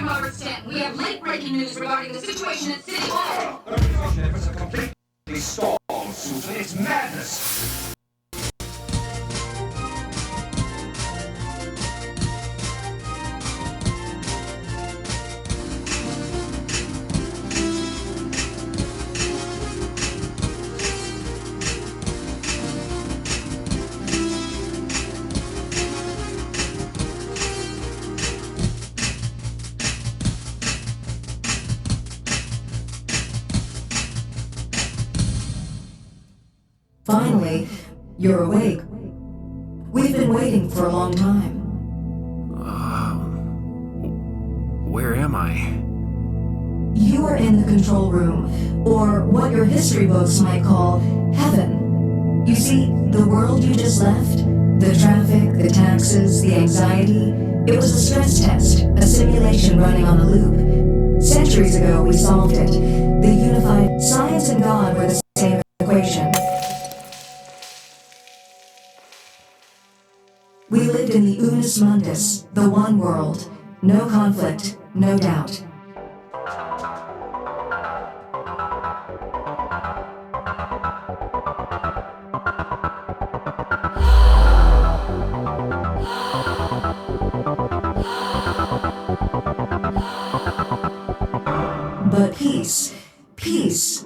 Robert Stanton. We have late-breaking news regarding the situation at City Hall. Evacuation efforts are completely stalled, Susan. It's madness. Finally, you're awake. We've been waiting for a long time. Where am I? You are in the control room, or what your history books might call heaven. You see, the world you just left, the traffic, the taxes, the anxiety, it was a stress test, a simulation running on a loop. Centuries ago, we solved it. The unified science and God were the same equation. We lived in the Unus Mundus, the one world. No conflict, no doubt. But peace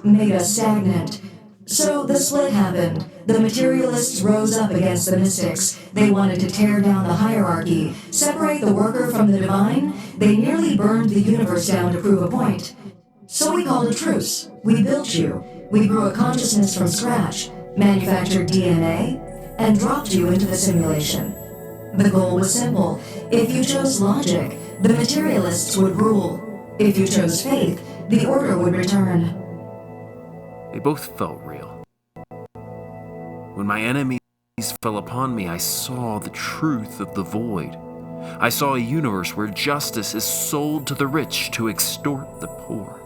made us stagnant. So the split happened. The materialists rose up against the mystics. They wanted to tear down the hierarchy, separate the worker from the divine. They nearly burned the universe down to prove a point. So we called a truce. We built you. We grew a consciousness from scratch, manufactured DNA, and dropped you into the simulation. The goal was simple. If you chose logic, the materialists would rule. If you chose faith, the order would return. They both felt real. When my enemies fell upon me, I saw the truth of the void. I saw a universe where justice is sold to the rich to extort the poor.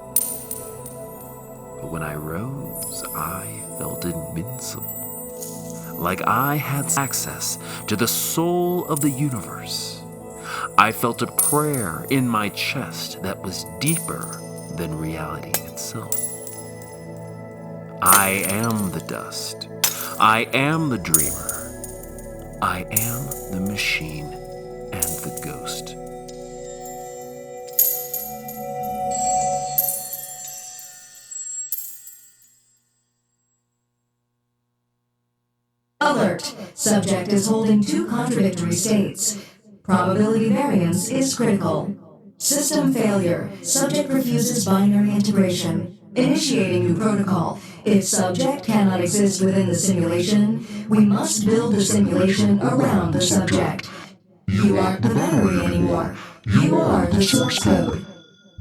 But when I rose, I felt invincible. Like I had access to the soul of the universe. I felt a prayer in my chest that was deeper than reality itself. I am the dust. I am the dreamer. I am the machine and the ghost. Alert! Subject is holding two contradictory states. Probability variance is critical. System failure. Subject refuses binary integration. Initiating new protocol. If subject cannot exist within the simulation, we must build the simulation around the subject. You aren't the memory anymore. You are the source code.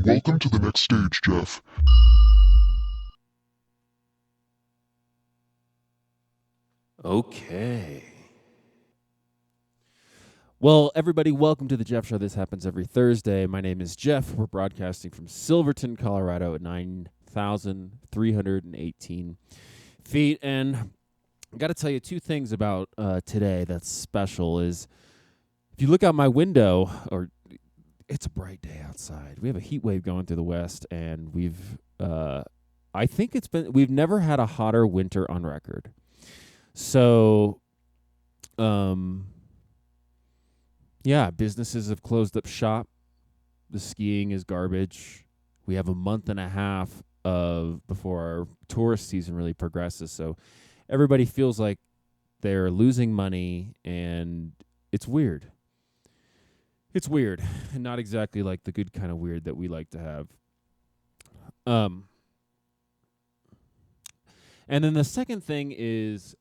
Welcome to the next stage, Jeff. Okay. Well, everybody, welcome to the Jeff Show. This happens every Thursday. My name is Jeff. We're broadcasting from Silverton, Colorado at 9,318 feet. And I got to tell you two things about today that's special is if you look out my window, or it's a bright day outside. We have a heat wave going through the west, and we've never had a hotter winter on record. So, yeah, businesses have closed up shop. The skiing is garbage. We have a month and a half before our tourist season really progresses. So everybody feels like they're losing money, and it's weird. It's weird, and not exactly like the good kind of weird that we like to have. And then the second thing is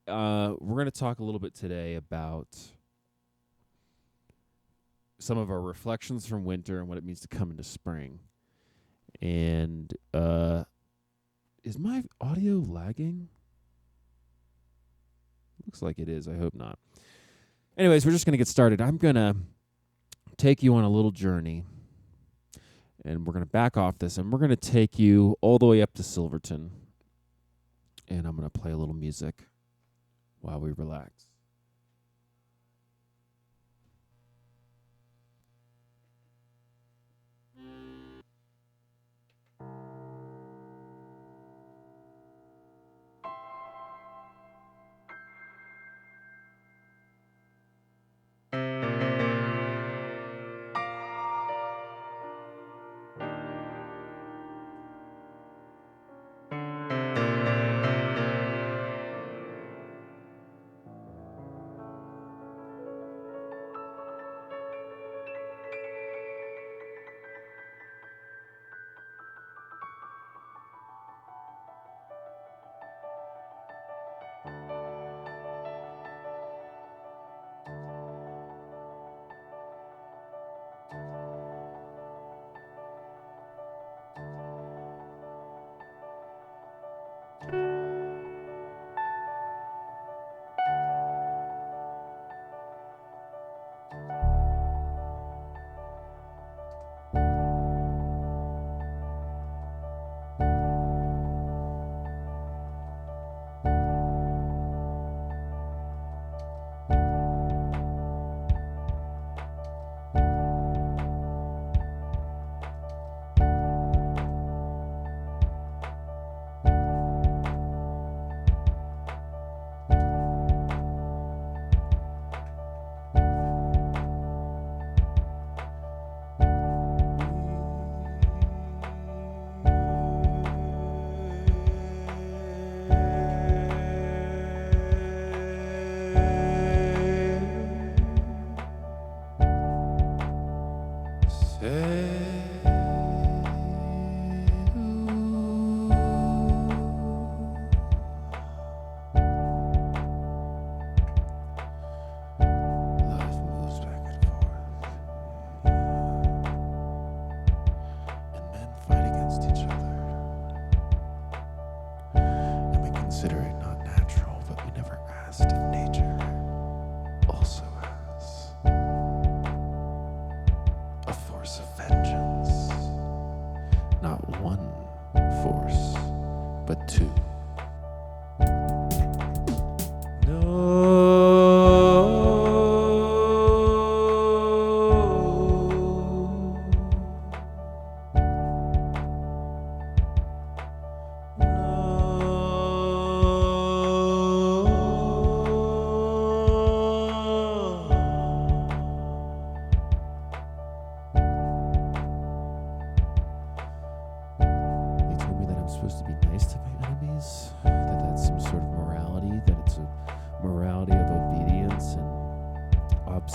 we're going to talk a little bit today about some of our reflections from winter and what it means to come into spring. And is my audio lagging? Looks like it is. I hope not. Anyways, we're just going to get started. I'm going to take you on a little journey, and we're going to back off this, and we're going to take you all the way up to Silverton, and I'm going to play a little music while we relax.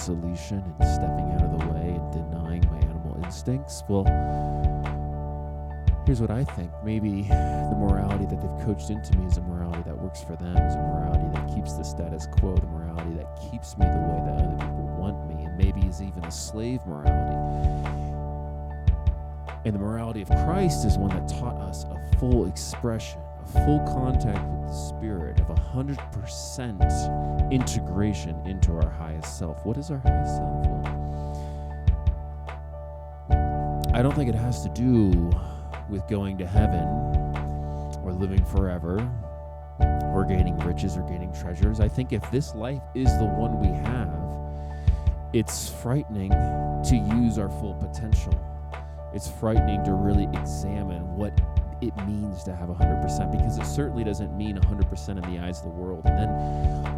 solution and stepping out of the way and denying my animal instincts? Well, here's what I think. Maybe the morality that they've coached into me is a morality that works for them, is a morality that keeps the status quo, the morality that keeps me the way that other people want me, and maybe is even a slave morality. And the morality of Christ is one that taught us a full expression, a full contact with the Spirit, of 100% integration into our highest self. What is our highest self? Well, I don't think it has to do with going to heaven or living forever or gaining riches or gaining treasures. I think if this life is the one we have, it's frightening to use our full potential. It's frightening to really examine what it means to have 100%, because it certainly doesn't mean 100% in the eyes of the world. And then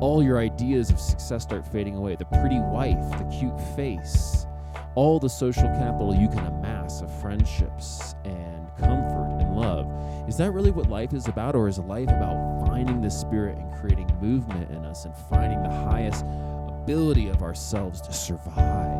all your ideas of success start fading away. The pretty wife, the cute face, all the social capital you can amass of friendships and comfort and love. Is that really what life is about? Or is life about finding the Spirit and creating movement in us and finding the highest ability of ourselves to survive?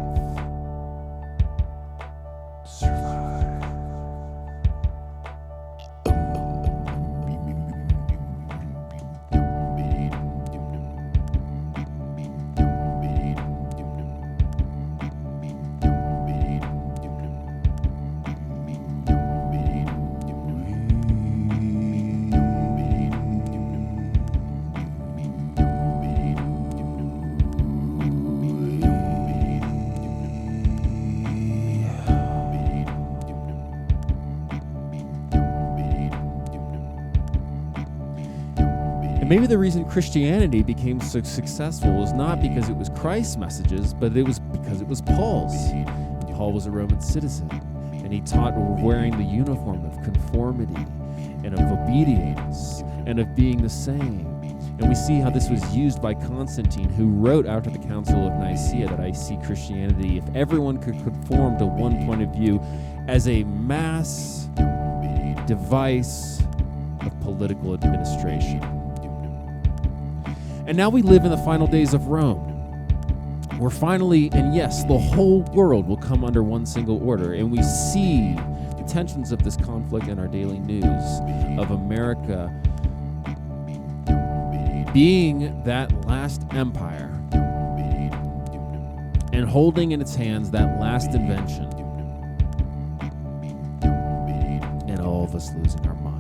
Maybe the reason Christianity became so successful was not because it was Christ's messages, but it was because it was Paul's. And Paul was a Roman citizen, and he taught wearing the uniform of conformity and of obedience and of being the same. And we see how this was used by Constantine, who wrote after the Council of Nicaea that I see Christianity, if everyone could conform to one point of view, as a mass device of political administration. And now we live in the final days of Rome. We're finally, and yes, the whole world will come under one single order. And we see the tensions of this conflict in our daily news of America being that last empire and holding in its hands that last invention, and all of us losing our minds.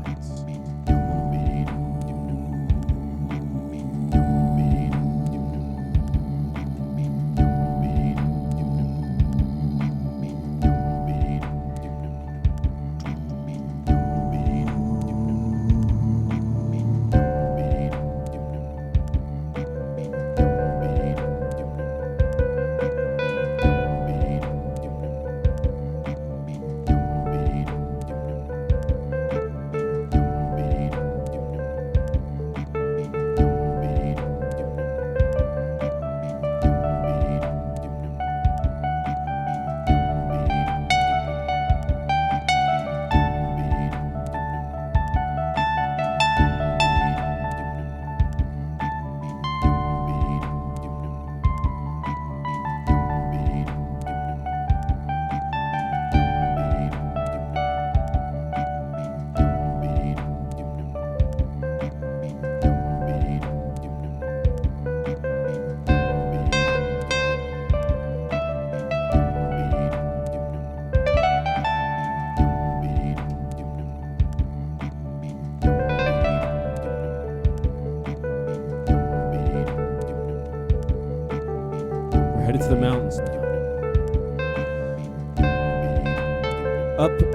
Headed to the mountains now.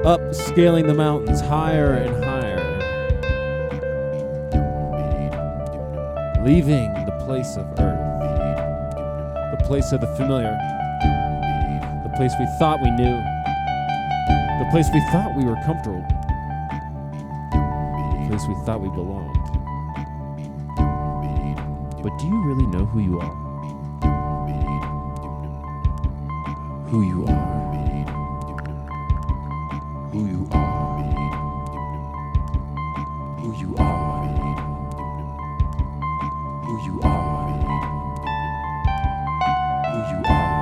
Up, scaling the mountains higher and higher. Leaving the place of earth. The place of the familiar. The place we thought we knew. The place we thought we were comfortable. The place we thought we belonged. But do you really know who you are? Who you are. Who you are. Who you are. Who you are. Who you are.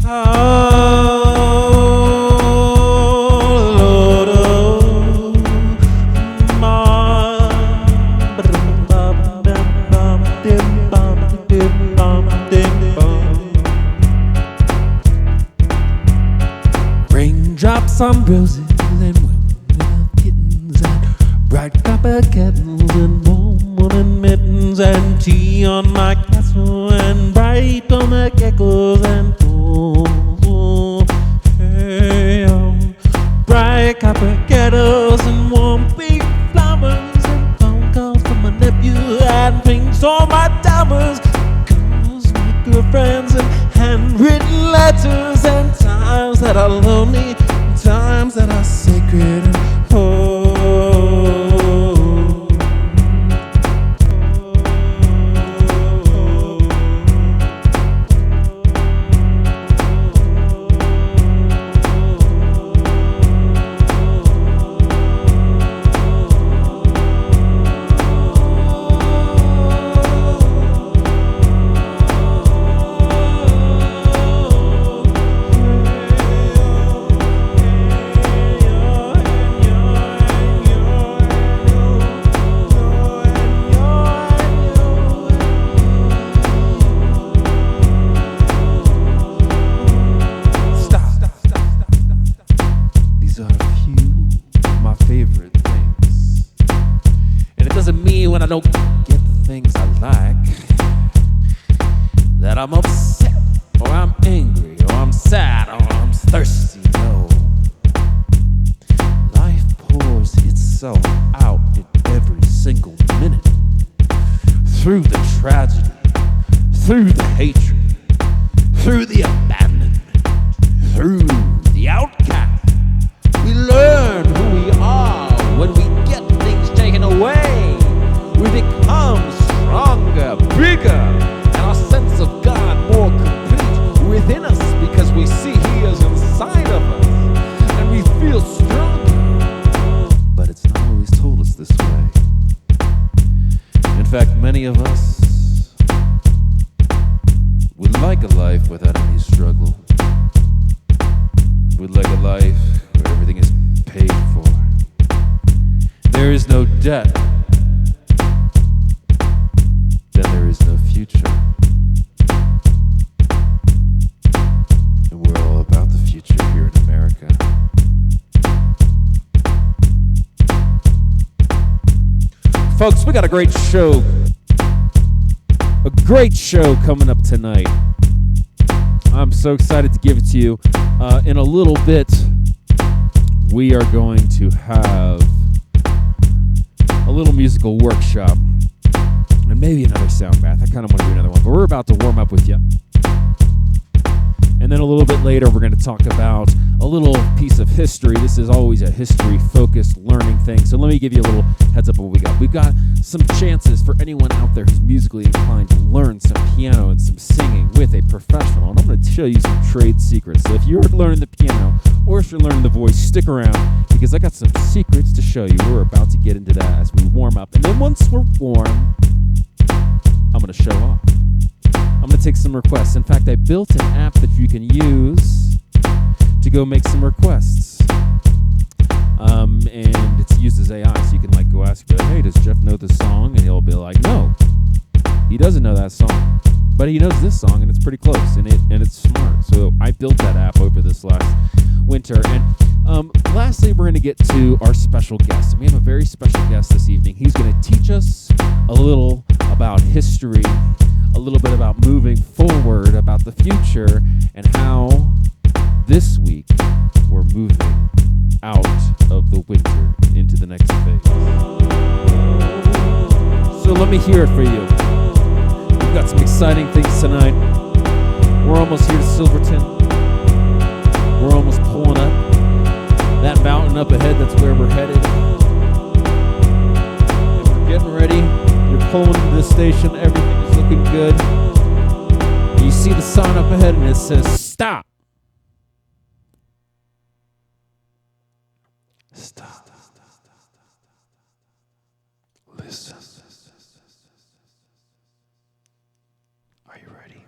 Raindrops on roses and wet kittens and bright copper kettles and warm woolen mittens and tea on my castle and bright on the geckos and hey, bright copper kettles and warm pink flowers and phone calls from my nephew and rings on my diamonds, calls my girlfriends and handwritten letters and times that are lonely, times that are sacred and when I don't get the things I like, that I'm upset, or I'm angry, or I'm sad, or I'm thirsty. No. Life pours itself out in every single minute, through the tragedy, through the hatred, through the abandonment, through the outcast. We learn who we are when we get things taken away. We become stronger, bigger, and our sense of God more complete within us because we see He is inside of us and we feel stronger. But it's not always told us this way. In fact, many of us would like a life without any struggle. We'd like a life where everything is paid for. There is no debt. Then there is no future. And we're all about the future here in America. Folks, we got a great show. A great show coming up tonight. I'm so excited to give it to you. In a little bit, we are going to have a little musical workshop. And maybe another sound bath. I kind of want to do another one, but we're about to warm up with you. And then a little bit later, we're going to talk about a little piece of history. This is always a history-focused learning thing. So let me give you a little heads up of what we got. We've got some chances for anyone out there who's musically inclined to learn some piano and some singing with a professional. And I'm going to show you some trade secrets. So if you're learning the piano or if you're learning the voice, stick around because I got some secrets to show you. We're about to get into that as we warm up. And then once we're warm, I'm going to show off. I'm going to take some requests. In fact, I built an app that you can use to go make some requests. And it's used as AI, so you can like go ask, hey, does Jeff know this song? And he'll be like, no, he doesn't know that song. But he knows this song, and it's pretty close, and it's smart. So I built that app over this last winter. And lastly, we're going to get to our special guest. And we have a very special guest this evening. He's going to teach us a little about history, a little bit about moving forward, about the future, and how this week we're moving out of the winter into the next phase. So let me hear it for you. We've got some exciting things tonight. We're almost here to Silverton. We're almost pulling up. That mountain up ahead, that's where we're headed. And we're getting ready. You're pulling into the station. Everything is looking good. You see the sign up ahead and it says, stop. Stop. Listen. Are you ready?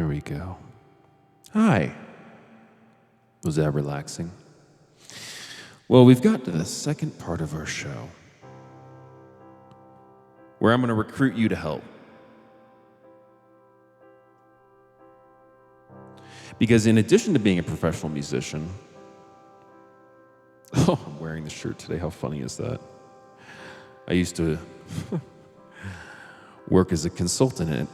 Here we go. Hi. Was that relaxing? Well, we've got to the second part of our show, where I'm going to recruit you to help. Because in addition to being a professional musician, I'm wearing the shirt today. How funny is that? I used to work as a consultant at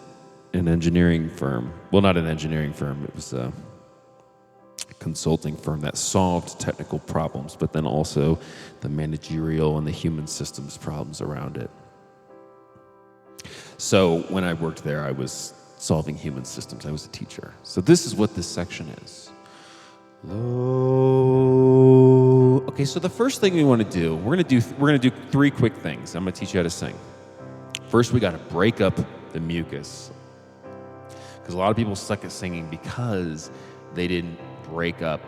an engineering firm. Well, not an engineering firm. It was a consulting firm that solved technical problems, but then also the managerial and the human systems problems around it. So when I worked there, I was solving human systems. I was a teacher. So this is what this section is. Low. Okay, so the first thing we want to do, we're gonna do 3 quick things. I'm gonna teach you how to sing. First, we got to break up the mucus, because a lot of people suck at singing because they didn't break up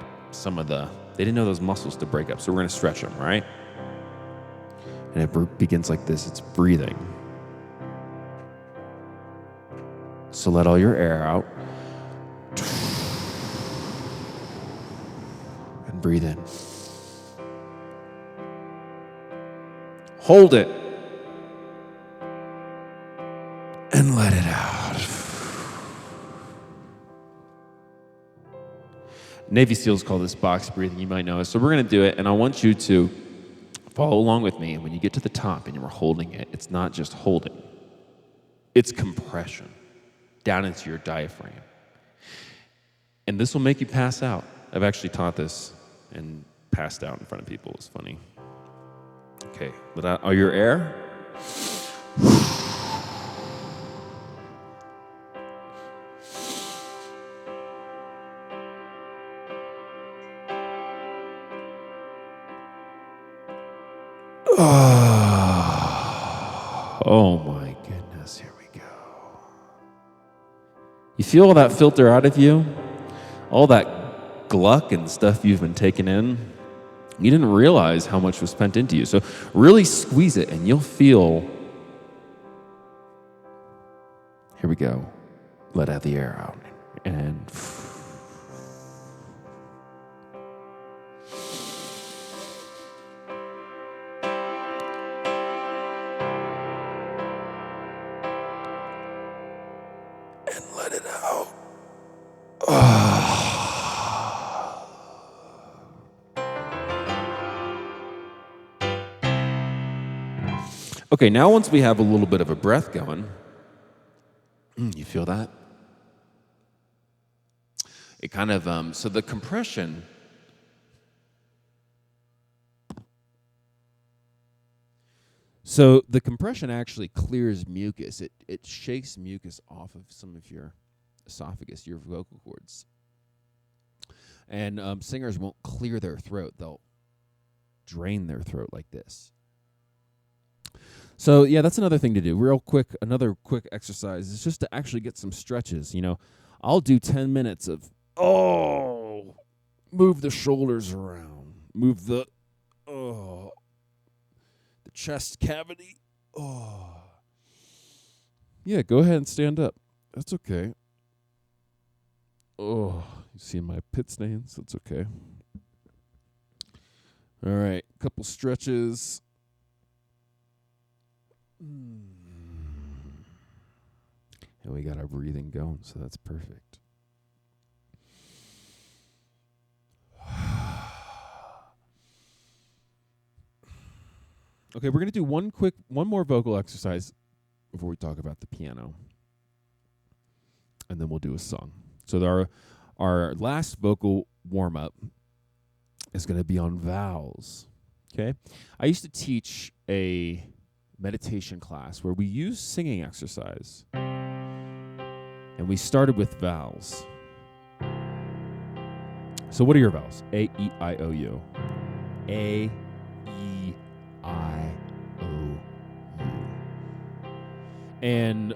they didn't know those muscles to break up. So we're gonna stretch them, right? And it begins like this. It's breathing. So let all your air out. And breathe in. Hold it. And let it out. Navy SEALs call this box breathing. You might know it. So we're going to do it, and I want you to follow along with me. And when you get to the top and you're holding it, it's not just holding. It's compression down into your diaphragm. And this will make you pass out. I've actually taught this and passed out in front of people. It's funny. Okay, let out all your air. Oh my goodness, here we go. You feel all that filter out of you? All that gluck and stuff you've been taking in? You didn't realize how much was spent into you. So really squeeze it and you'll feel. Here we go. Let out the air out. And let it out. Okay, now once we have a little bit of a breath going, you feel that? It kind of, so the compression, actually clears mucus. It shakes mucus off of some of your esophagus, your vocal cords. And singers won't clear their throat. They'll drain their throat like this. So, yeah, that's another thing to do. Real quick, another quick exercise is just to actually get some stretches. You know, I'll do 10 minutes of, move the shoulders around. Move the chest cavity. Yeah, go ahead and stand up. That's okay. You see my pit stains? That's okay. All right, couple stretches. And we got our breathing going, so that's perfect. Okay, we're going to do one more vocal exercise before we talk about the piano. And then we'll do a song. So our last vocal warm-up is going to be on vowels. Okay? I used to teach a meditation class where we use singing exercise. And we started with vowels. So what are your vowels? A, E, I, O, U. A, E, I, O, U. And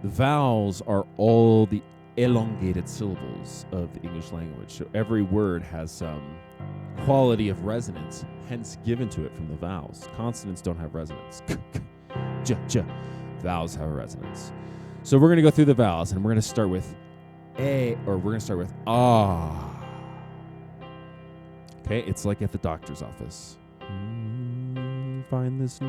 the vowels are all the elongated syllables of the English language. So every word has some quality of resonance, hence given to it from the vowels. Consonants don't have resonance. J, j. Vowels have a resonance. So we're going to go through the vowels, and we're going to start with A, or we're going to start with ah. Okay, it's like at the doctor's office. Find this note.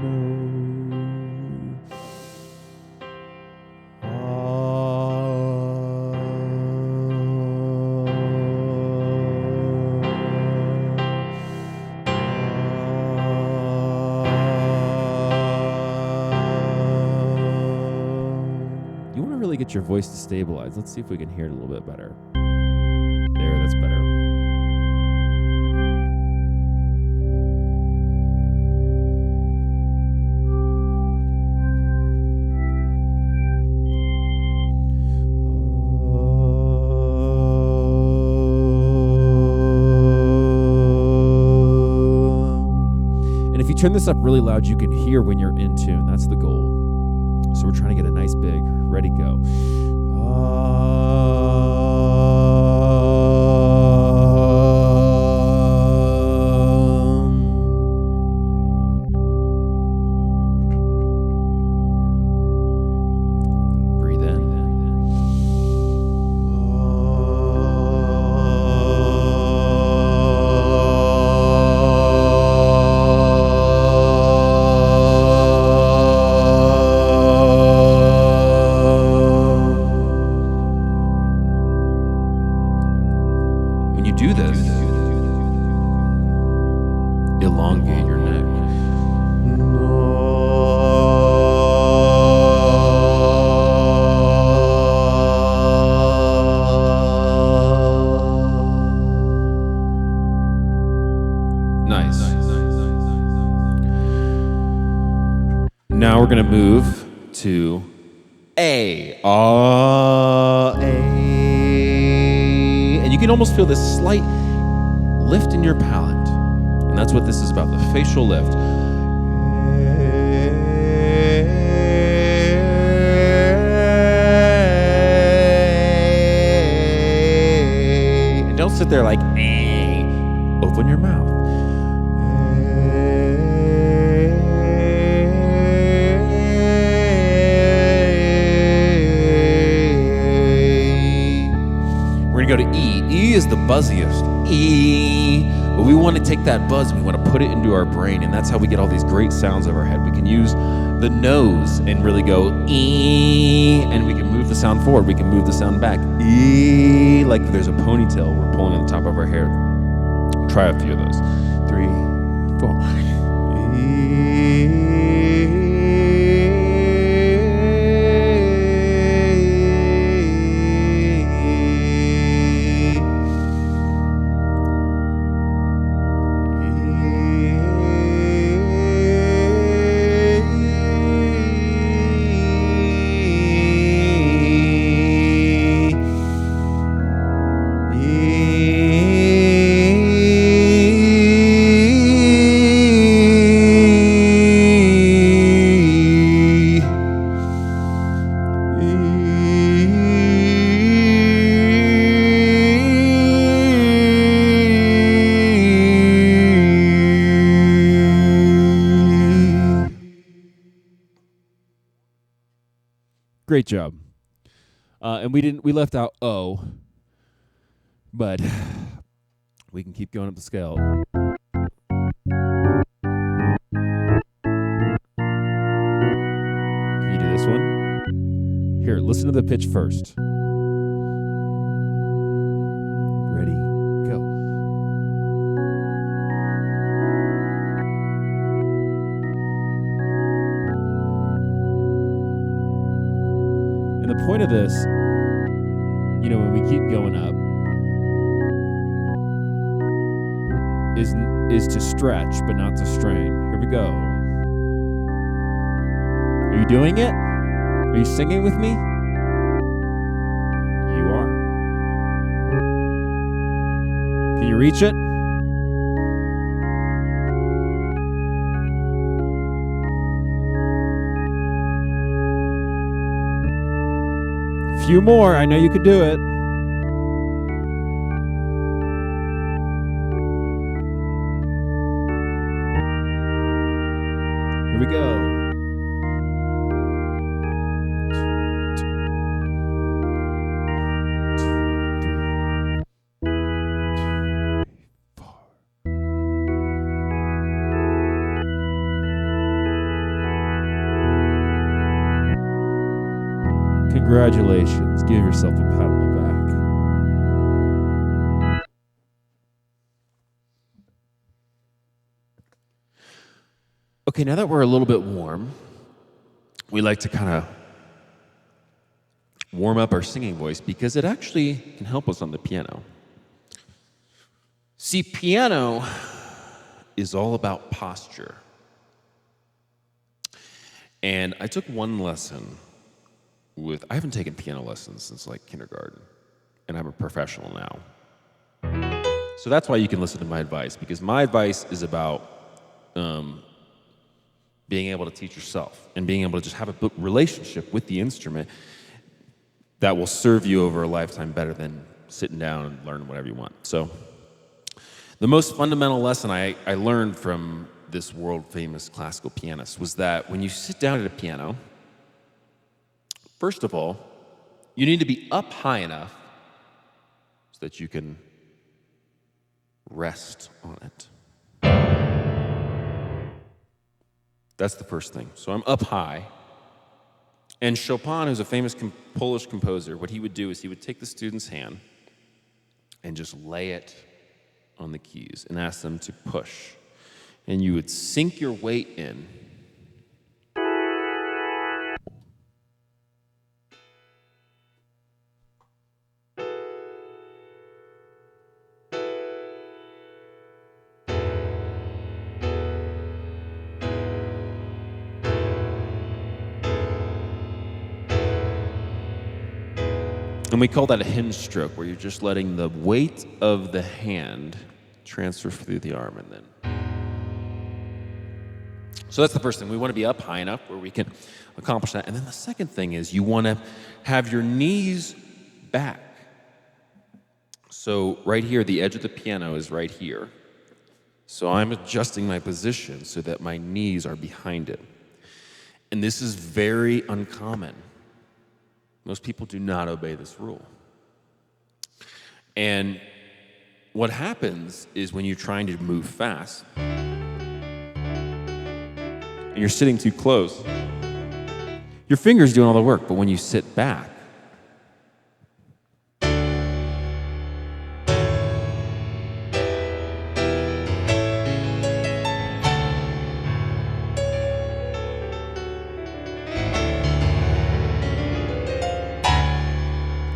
You want to really get your voice to stabilize. Let's see if we can hear it a little bit better. There, that's better. And if you turn this up really loud, you can hear when you're in tune. That's the goal. So we're trying to get a nice big, ready, go. Breathe in. When you do this, elongate your neck. Nice. Now we're going to move to A. A. And you can almost feel this slight lift in your palate. And that's what this is about, the facial lift. And don't sit there like, open your mouth. We're going to go to E. E is the buzziest. E. But we want to take that buzz and we want to put it into our brain, and that's how we get all these great sounds of our head. We can use the nose and really go E, and we can move the sound forward. We can move the sound back. E, like there's a ponytail we're pulling on the top of our hair. Try a few of those. 3, 4. Great job. And we left out O, but we can keep going up the scale. Can you do this one? Here, listen to the pitch first. Ready, go. And the point of this, when we keep going up, is to stretch, but not to strain. Here we go. Are you doing it? Are you singing with me? You are. Can you reach it? Few more. I know you could do it. Here we go. Congratulations. Give yourself a pat on the back. Okay, now that we're a little bit warm, we like to kind of warm up our singing voice because it actually can help us on the piano. See, piano is all about posture. And I took one lesson I haven't taken piano lessons since like kindergarten, and I'm a professional now. So that's why you can listen to my advice, because my advice is about being able to teach yourself and being able to just have a relationship with the instrument that will serve you over a lifetime better than sitting down and learning whatever you want. So the most fundamental lesson I learned from this world-famous classical pianist was that when you sit down at a piano, first of all, you need to be up high enough so that you can rest on it. That's the first thing. So I'm up high. And Chopin, who's a famous Polish composer, what he would do is he would take the student's hand and just lay it on the keys and ask them to push. And you would sink your weight in. And we call that a hinge stroke, where you're just letting the weight of the hand transfer through the arm and then. So that's the first thing. We want to be up high enough where we can accomplish that. And then the second thing is you want to have your knees back. So right here, the edge of the piano is right here. So I'm adjusting my position so that my knees are behind it. And this is very uncommon. Most people do not obey this rule. And what happens is when you're trying to move fast and you're sitting too close, your finger's doing all the work, but when you sit back,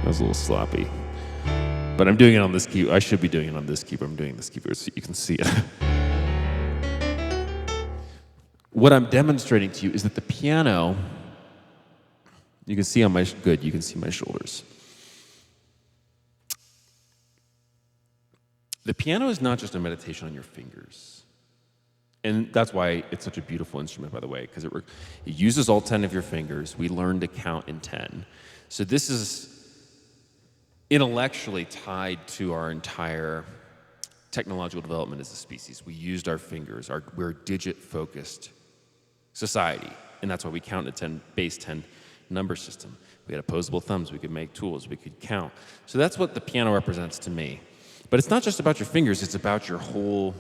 that was a little sloppy. But I'm doing it on this key. I should be doing it on this keyboard. I'm doing this keyboard so you can see it. What I'm demonstrating to you is that the piano, you can see on my, good, you can see my shoulders. The piano is not just a meditation on your fingers. And that's why it's such a beautiful instrument, by the way, because it uses all 10 of your fingers. We learn to count in 10. So this is intellectually tied to our entire technological development as a species. We used our fingers. We're a digit-focused society, and that's why we count in a base 10 number system. We had opposable thumbs. We could make tools. We could count. So that's what the piano represents to me. But it's not just about your fingers. It's about your whole...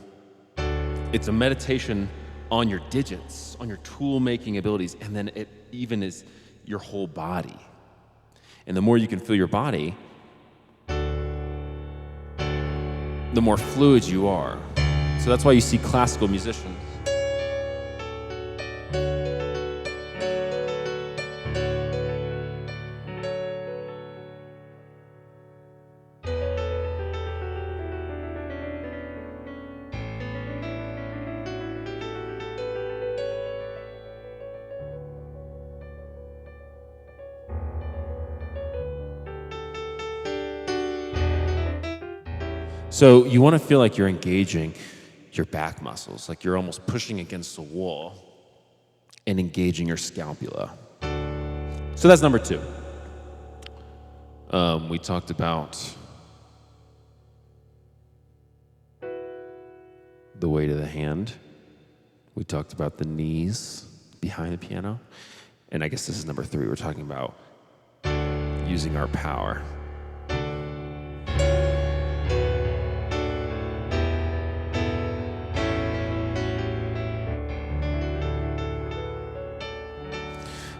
It's a meditation on your digits, on your tool-making abilities, and then it even is your whole body. And the more you can feel your body, the more fluid you are. So that's why you see classical musicians. So you want to feel like you're engaging your back muscles, like you're almost pushing against the wall and engaging your scapula. So that's number 2. We talked about the weight of the hand. We talked about the knees behind the piano. And I guess this is number 3. We're talking about using our power.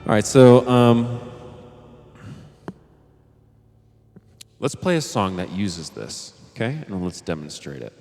All right, so Let's play a song that uses this, okay? And let's demonstrate it.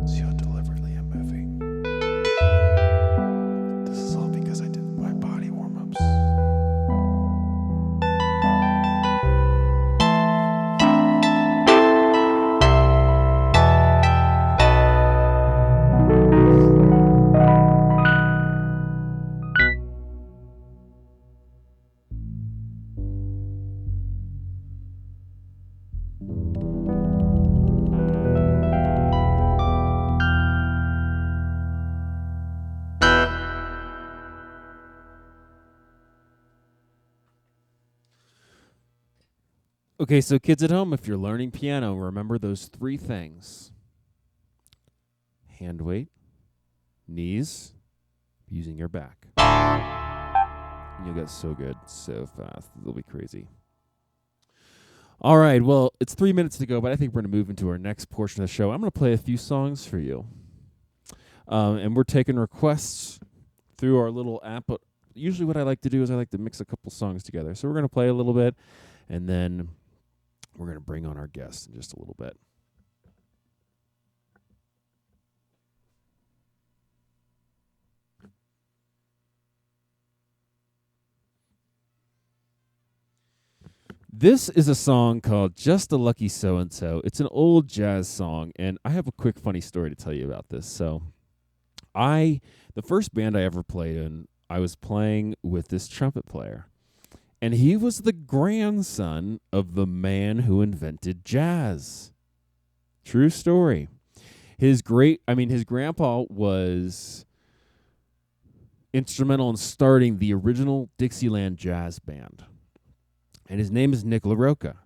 See how deliberately I'm moving. This is all because I did my body warm-ups. Okay, so kids at home, if you're learning piano, remember those three things. Hand weight, knees, using your back. You'll get so good so fast. It'll be crazy. All right, well, it's 3 minutes to go, but I think we're going to move into our next portion of the show. I'm going to play a few songs for you. And we're taking requests through our little app. But usually what I like to do is I like to mix a couple songs together. So we're going to play a little bit, and then we're going to bring on our guests in just a little bit. This is a song called Just a Lucky So-and-So. It's an old jazz song, and I have a quick funny story to tell you about this. So the first band I ever played in, I was playing with this trumpet player. And he was the grandson of the man who invented jazz. True story. His grandpa was instrumental in starting the original Dixieland jazz band. And his name is Nick LaRocca.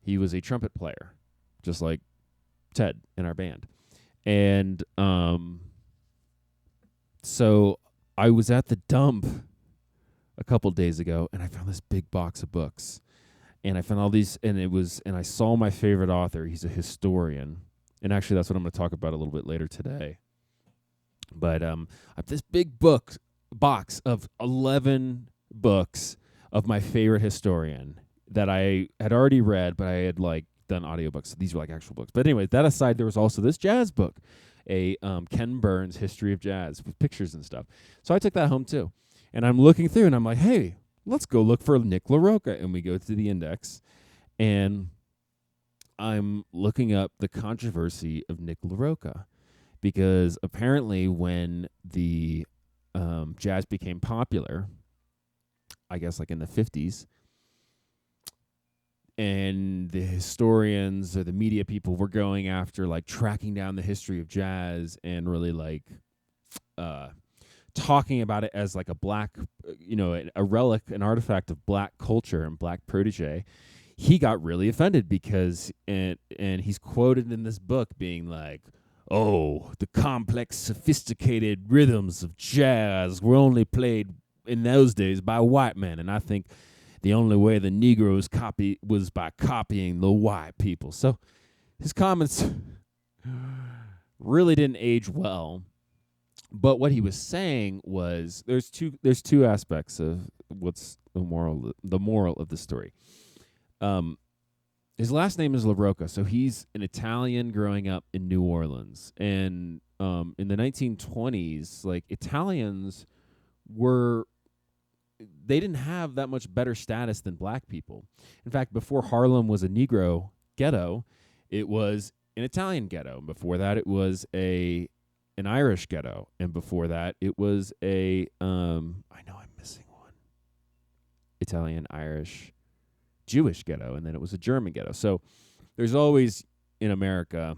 He was a trumpet player, just like Ted in our band. And so I was at the dump a couple days ago, and I found this big box of books, and I found all these, and I saw my favorite author. He's a historian, and actually that's what I'm going to talk about a little bit later today. But I have this big box of 11 books of my favorite historian that I had already read, but I had done audiobooks. So these were actual books. But anyway, that aside, there was also this jazz book, a Ken Burns History of Jazz with pictures and stuff. So I took that home too. And I'm looking through, and I'm like, hey, let's go look for Nick LaRocca. And we go to the index, and I'm looking up the controversy of Nick LaRocca, because apparently when the jazz became popular, I guess in the 50s, and the historians or the media people were going after tracking down the history of jazz and really talking about it as a black, a relic, an artifact of black culture and black protege. he got really offended because and he's quoted in this book being like, "Oh, the complex, sophisticated rhythms of jazz were only played in those days by white men, and I think the only way the Negroes was by copying the white people." So his comments really didn't age well. But what he was saying was there's two aspects of what's the moral of the story. His last name is LaRocca, so he's an Italian growing up in New Orleans. And in the 1920s, like, Italians they didn't have that much better status than black people. In fact, before Harlem was a Negro ghetto, it was an Italian ghetto. Before that, it was an Irish ghetto, and before that, it was I know I'm missing one. Italian, Irish, Jewish ghetto, and then it was a German ghetto. So there's always in America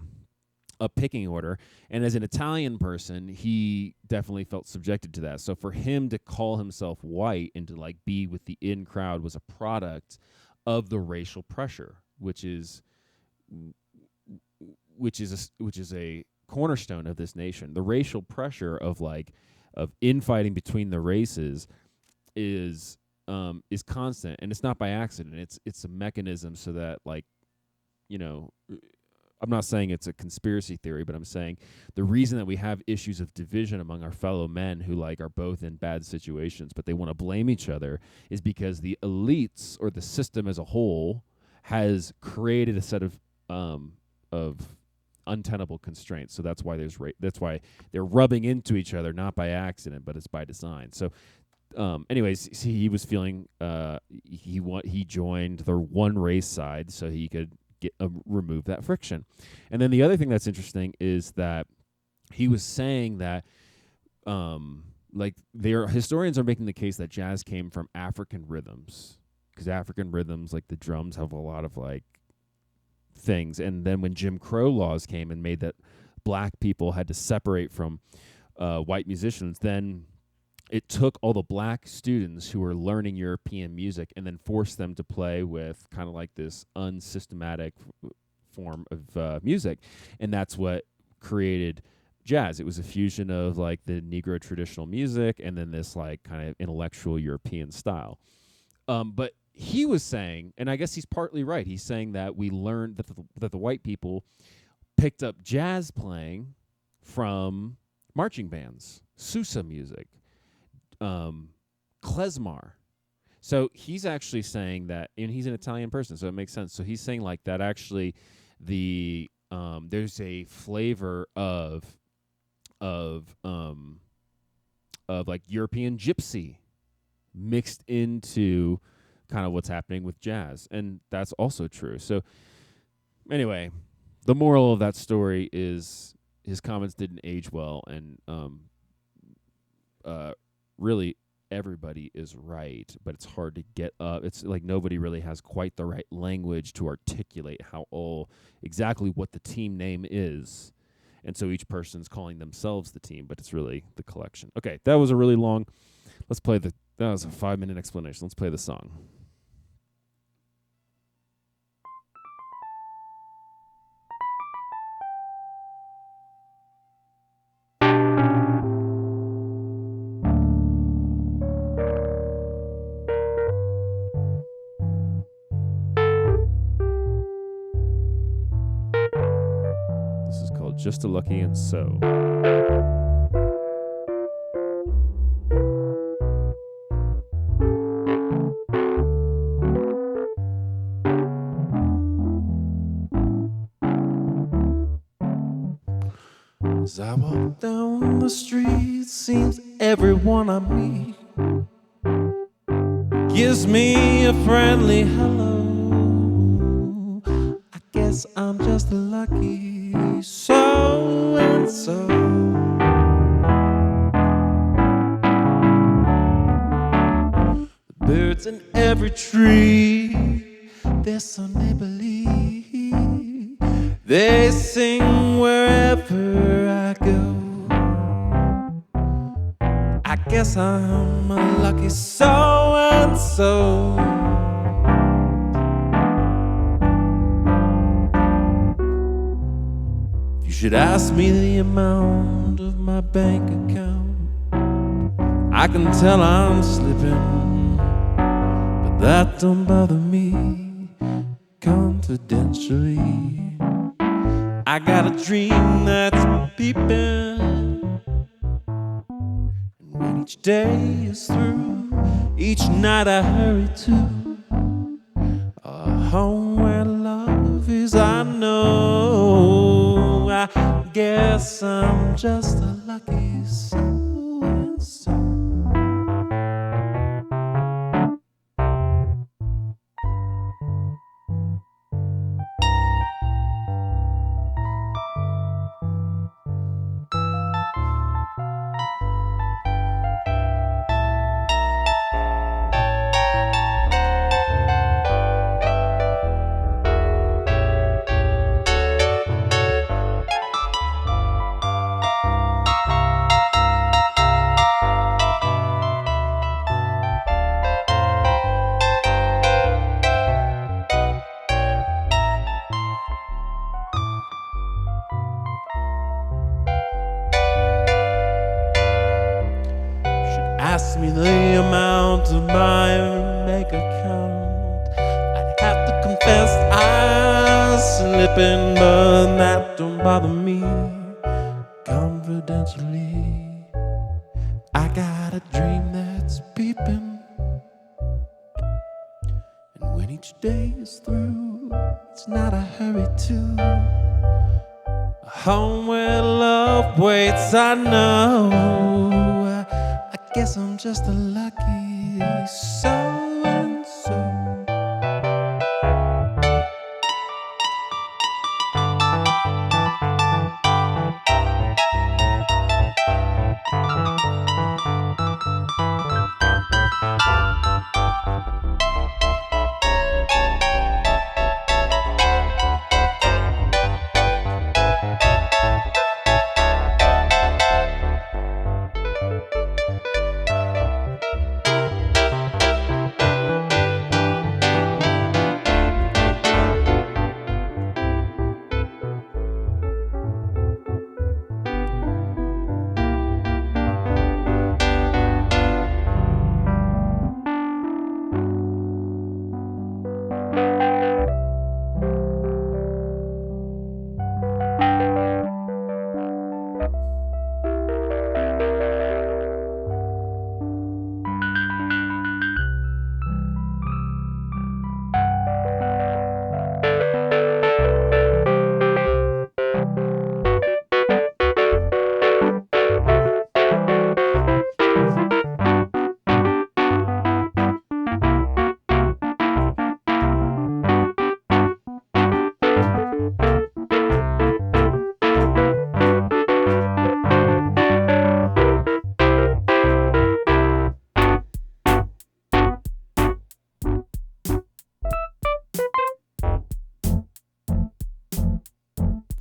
a picking order, and as an Italian person, he definitely felt subjected to that. So for him to call himself white and to like be with the in crowd was a product of the racial pressure, which is a cornerstone of this nation. The racial pressure of infighting between the races is constant, and it's not by accident. It's a mechanism so that, like, you know, I'm not saying it's a conspiracy theory, but I'm saying the reason that we have issues of division among our fellow men who like are both in bad situations, but they want to blame each other, is because the elites or the system as a whole has created a set of untenable constraints. So that's why that's why they're rubbing into each other, not by accident, but it's by design. So anyways, he was feeling he joined the one race side so he could remove that friction. And then the other thing that's interesting is that he was saying that historians are making the case that jazz came from African rhythms, because African rhythms, like the drums, have a lot of like things. And then when Jim Crow laws came and made that black people had to separate from white musicians, then it took all the black students who were learning European music and then forced them to play with kind of like this unsystematic form of music. And that's what created jazz. It was a fusion of like the Negro traditional music and then this like kind of intellectual European style. But he was saying, and I guess he's partly right, he's saying that we learned that the white people picked up jazz playing from marching bands, Sousa music, klezmer. So he's actually saying that, and he's an Italian person, so it makes sense. So he's saying like that actually there's a flavor of like European gypsy mixed into kind of what's happening with jazz, and that's also true. So anyway, the moral of that story is his comments didn't age well, and really everybody is right, but it's hard to get up. It's like nobody really has quite the right language to articulate exactly what the team name is. And so each person's calling themselves the team, but it's really the collection. Okay, that was a really long. That was a 5-minute explanation. Let's play the song. Just a Lucky and So. As I walk down the street, seems everyone I meet gives me a friendly hello. I guess I'm just lucky. So and so. The birds in every tree, they're so neighborly. They sing wherever I go. I guess I'm a lucky so and so. should ask me the amount of my bank account, I can tell I'm slipping, but that don't bother me. Confidentially, I got a dream that's peeping, and when each day is through, each night I hurry to a home where love is. I know, I guess I'm just a lucky so-and-so. Ask me the amount of my bank account, I'd have to confess I'm slipping, but that don't bother me. Confidentially, I got a dream that's peeping, and when each day is through, it's not a hurry to a home where love waits. I know, I guess I'm just a lucky so-and-so.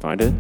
Find it?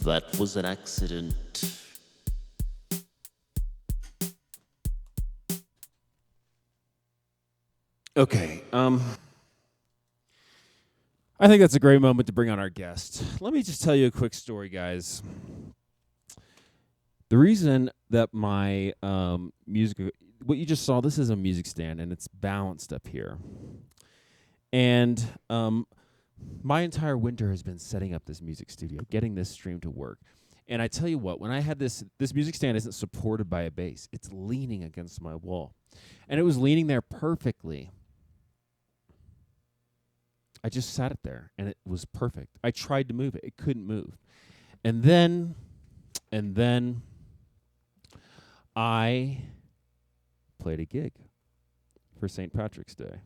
That was an accident. Okay. I think that's a great moment to bring on our guest. Let me just tell you a quick story, guys. The reason that my music, what you just saw, this is a music stand, and it's balanced up here. And my entire winter has been setting up this music studio, getting this stream to work. And I tell you what, when I had this music stand isn't supported by a base. It's leaning against my wall. And it was leaning there perfectly. I just sat it there, and it was perfect. I tried to move it. It couldn't move. And then I played a gig for St. Patrick's Day.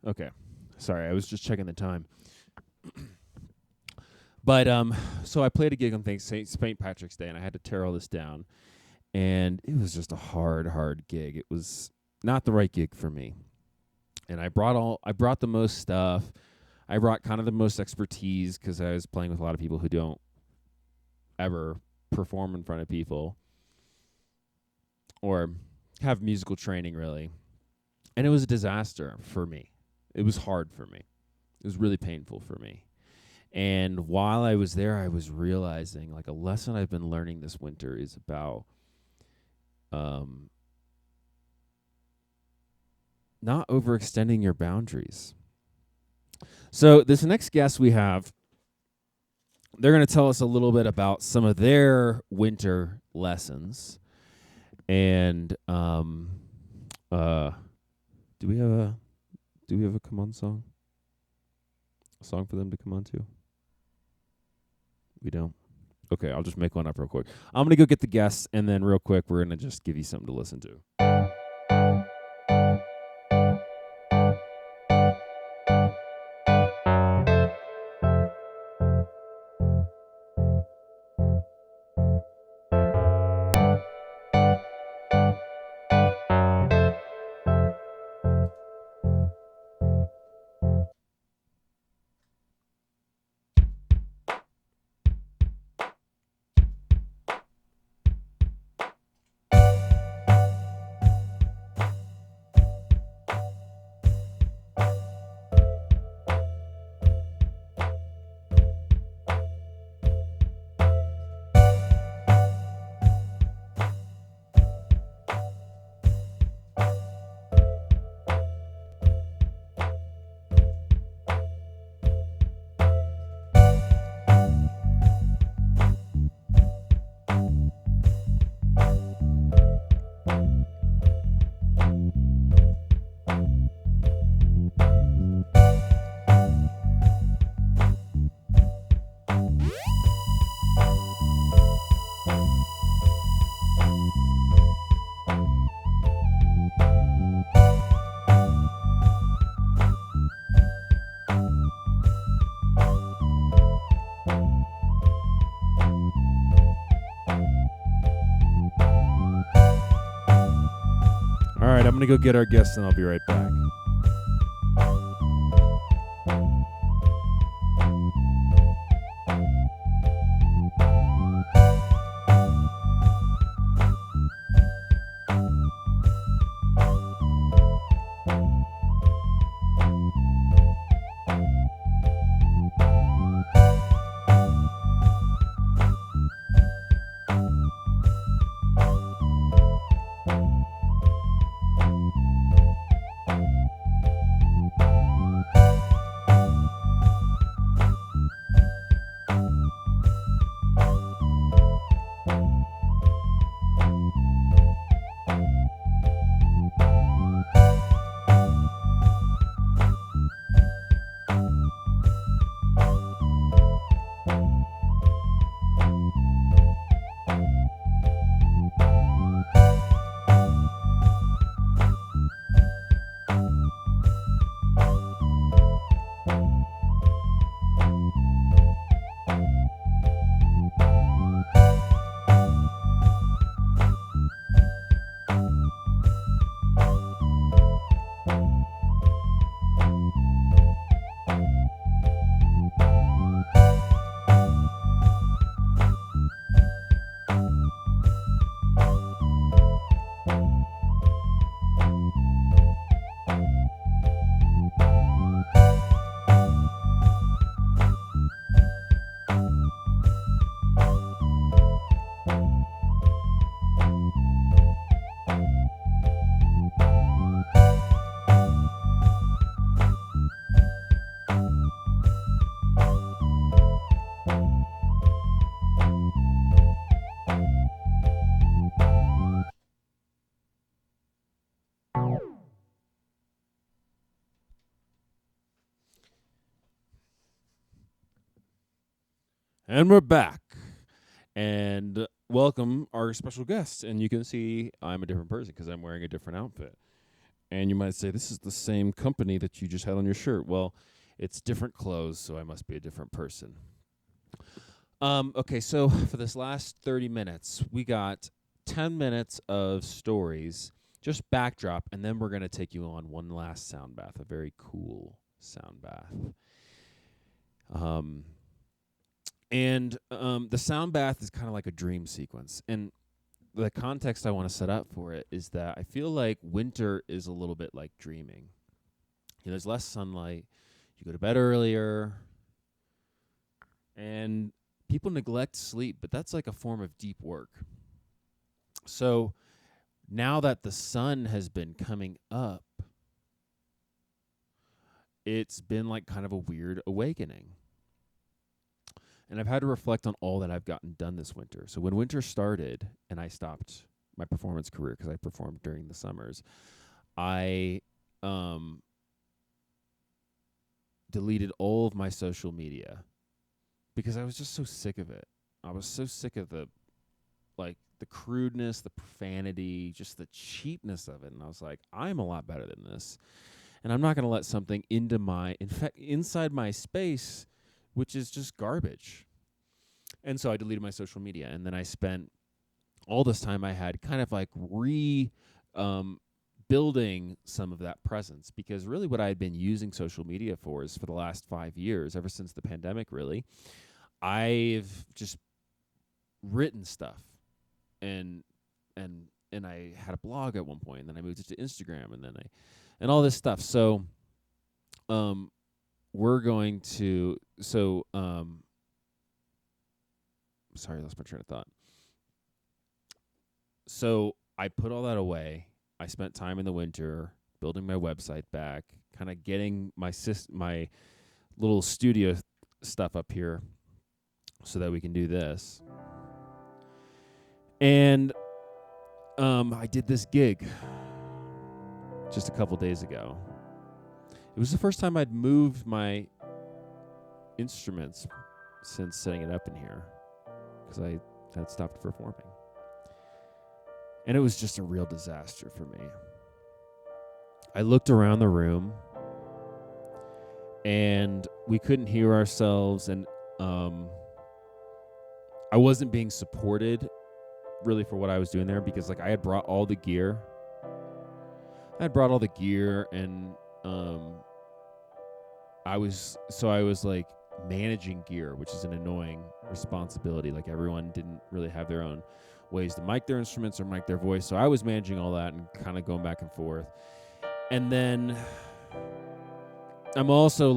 Okay. Sorry, I was just checking the time. But so I played a gig on St. Patrick's Day, and I had to tear all this down. And it was just a hard gig. It was not the right gig for me. And I brought the most stuff. I brought kind of the most expertise because I was playing with a lot of people who don't ever perform in front of people or have musical training, really. And it was a disaster for me. It was hard for me. It was really painful for me. And while I was there, I was realizing, like, a lesson I've been learning this winter is about not overextending your boundaries. So this next guest we have, they're going to tell us a little bit about some of their winter lessons. And do we have a come on song? A song for them to come on to? We don't. Okay, I'll just make one up real quick. I'm going to go get the guests, and then real quick, we're going to just give you something to listen to. All right, I'm going to go get our guests, and I'll be right back. And we're back. And welcome our special guest. And you can see I'm a different person because I'm wearing a different outfit. And you might say, this is the same company that you just had on your shirt. Well, it's different clothes, so I must be a different person. Okay, so for this last 30 minutes, we got 10 minutes of stories, just backdrop, and then we're going to take you on one last sound bath, a very cool sound bath. The sound bath is kind of like a dream sequence. And the context I want to set up for it is that I feel like winter is a little bit like dreaming. There's less sunlight. You go to bed earlier. And people neglect sleep, but that's like a form of deep work. So now that the sun has been coming up, it's been like kind of a weird awakening. And I've had to reflect on all that I've gotten done this winter. So when winter started and I stopped my performance career because I performed during the summers, I deleted all of my social media because I was just so sick of it. I was so sick of the crudeness, the profanity, just the cheapness of it. And I was like, I'm a lot better than this. And I'm not going to let something inside my space, which is just garbage. And so I deleted my social media. And then I spent all this time I had kind of like building some of that presence, because really what I had been using social media for is for the last 5 years, ever since the pandemic, really, I've just written stuff and I had a blog at one point, and then I moved it to Instagram, and all this stuff. So we're going to sorry, I lost my train of thought. So I put all that away. I spent time in the winter building my website back, kind of getting my little studio stuff up here so that we can do this. And I did this gig just a couple days ago. It was the first time I'd moved my instruments since setting it up in here, because I had stopped performing. And it was just a real disaster for me. I looked around the room, and we couldn't hear ourselves, and I wasn't being supported really for what I was doing there, because I had brought all the gear. And I was like managing gear, which is an annoying responsibility. Like, everyone didn't really have their own ways to mic their instruments or mic their voice. So I was managing all that and kind of going back and forth. And then I'm also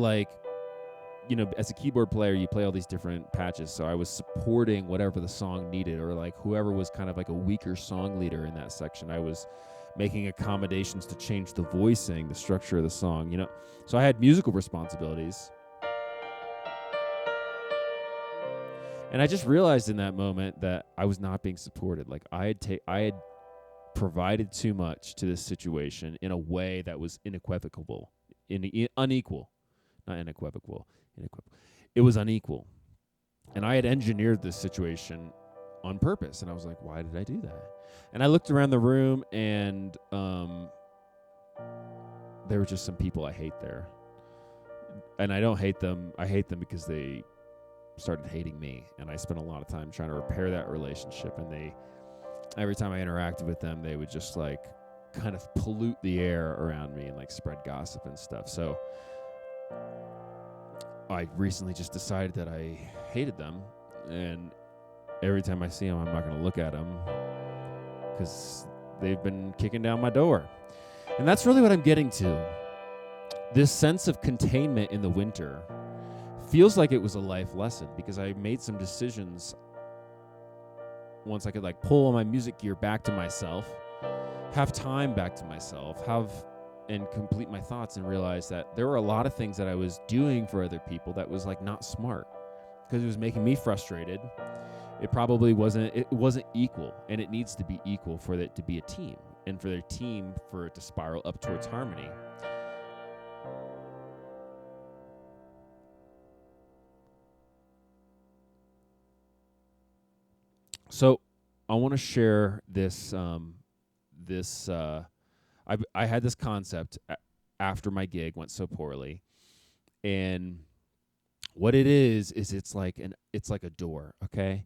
as a keyboard player, you play all these different patches. So I was supporting whatever the song needed, or whoever was kind of like a weaker song leader in that section. I was making accommodations to change the voicing, the structure of the song, So I had musical responsibilities. And I just realized in that moment that I was not being supported. I had provided too much to this situation in a way that was unequal. Not inequivocal. It was unequal. And I had engineered this situation on purpose. And I was like, why did I do that? And I looked around the room, and there were just some people I hate there. And I don't hate them. I hate them because they started hating me. And I spent a lot of time trying to repair that relationship. And every time I interacted with them, they would just kind of pollute the air around me and spread gossip and stuff. So I recently just decided that I hated them, and every time I see them, I'm not going to look at them because they've been kicking down my door. And that's really what I'm getting to. This sense of containment in the winter feels like it was a life lesson, because I made some decisions once I could pull my music gear back to myself, have time back to myself, and complete my thoughts, and realize that there were a lot of things that I was doing for other people that was not smart, because it was making me frustrated. It probably wasn't equal, and it needs to be equal for it to be a team, and for their team, for it to spiral up towards harmony. So I want to share this. I had this concept after my gig went so poorly, and what it is it's like a door, okay,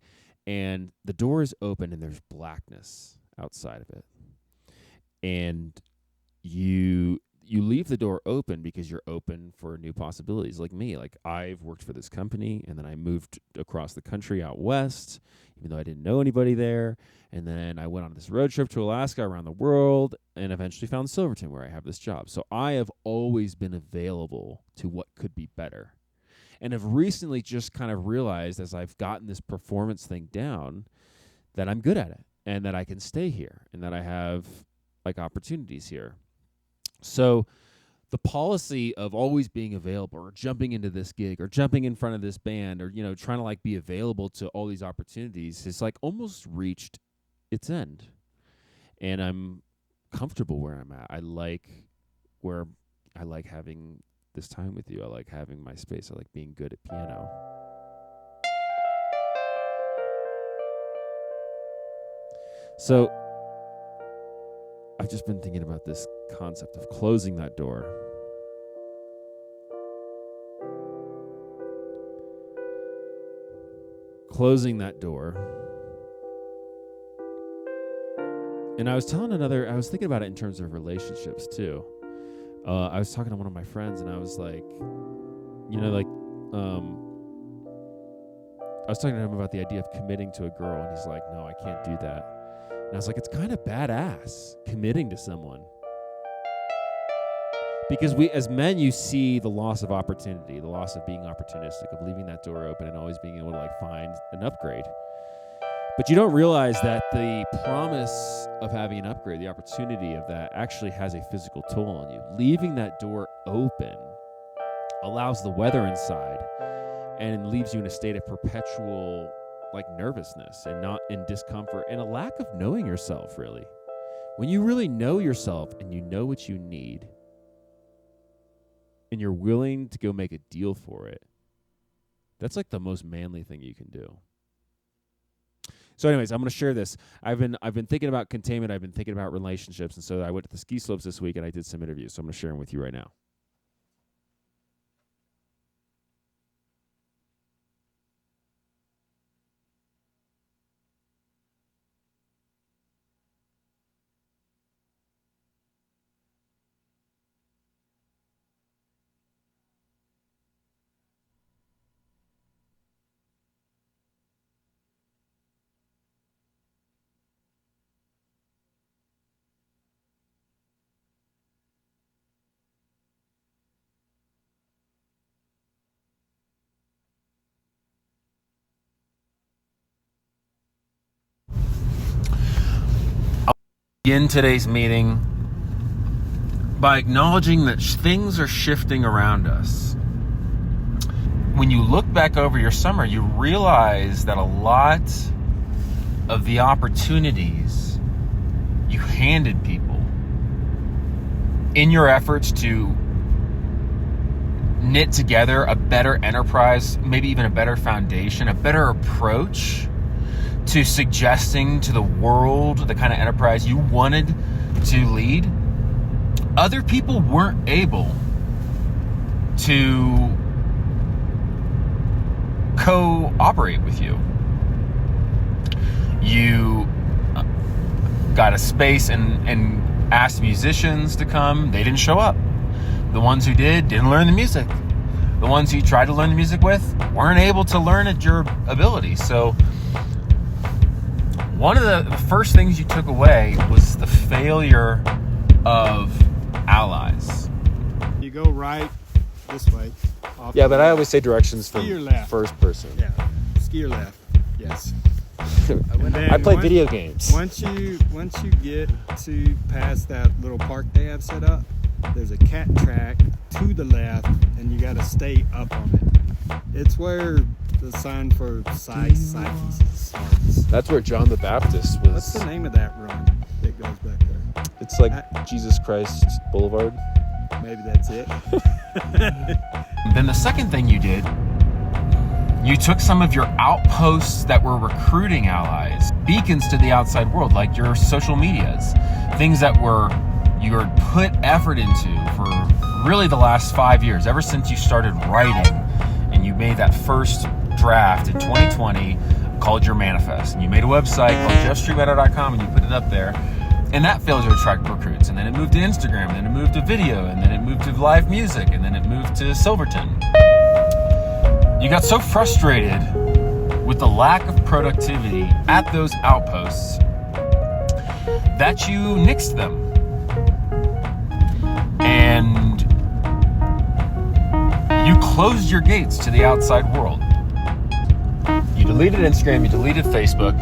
and the door is open and there's blackness outside of it, and you leave the door open because you're open for new possibilities. Like me, like I've worked for this company and then I moved across the country out west, even though I didn't know anybody there. And then I went on this road trip to Alaska, around the world, and eventually found Silverton where I have this job. So I have always been available to what could be better. And have recently just kind of realized as I've gotten this performance thing down that I'm good at it and that I can stay here and that I have like opportunities here. So the policy of always being available or jumping into this gig or jumping in front of this band or, trying to like be available to all these opportunities is like almost reached its end. And I'm comfortable where I'm at. I like having this time with you. I like having my space. I like being good at piano. So I've just been thinking about this concept of closing that door. Closing that door. And I was thinking about it in terms of relationships too. I was talking to one of my friends and I was like, I was talking to him about the idea of committing to a girl and he's like, no, I can't do that. And I was like, it's kind of badass committing to someone. Because we, as men, you see the loss of opportunity, the loss of being opportunistic, of leaving that door open and always being able to like find an upgrade. But you don't realize that the promise of having an upgrade, the opportunity of that, actually has a physical toll on you. Leaving that door open allows the weather inside and leaves you in a state of perpetual like nervousness and not in discomfort and a lack of knowing yourself, really. When you really know yourself and you know what you need and you're willing to go make a deal for it, that's like the most manly thing you can do. So anyways, I'm going to share this. I've been thinking about containment. I've been thinking about relationships. And so I went to the ski slopes this week and I did some interviews. So I'm going to share them with you right now. Begin today's meeting by acknowledging that things are shifting around us. When you look back over your summer, you realize that a lot of the opportunities you handed people in your efforts to knit together a better enterprise, maybe even a better foundation, a better approach to suggesting to the world the kind of enterprise you wanted to lead, other people weren't able to cooperate with you. You got a space and asked musicians to come. They didn't show up. The ones who didn't learn the music. The ones who you tried to learn the music with weren't able to learn at your ability. So one of the first things you took away was the failure of allies. You go right this way. Yeah, but I always say directions from left. First person. Yeah, ski or left. Yes. I play video games. Once you get to past that little park they have set up, there's a cat track to the left, and you got to stay up on it. It's where the sign for Psyche starts. That's where John the Baptist was. What's the name of that run that goes back there? It's like Jesus Christ Boulevard. Maybe that's it. Then the second thing you did, you took some of your outposts that were recruiting allies beacons to the outside world, like your social medias, things that you were put effort into for really the last 5 years, ever since you started writing and you made that first draft in 2020 called your manifest, and you made a website called jeffstreetmeadow.com and you put it up there, and that failed to attract recruits, and then it moved to Instagram, and then it moved to video, and then it moved to live music, and then it moved to Silverton. You got so frustrated with the lack of productivity at those outposts that you nixed them. And you closed your gates to the outside world. You deleted Instagram, you deleted Facebook,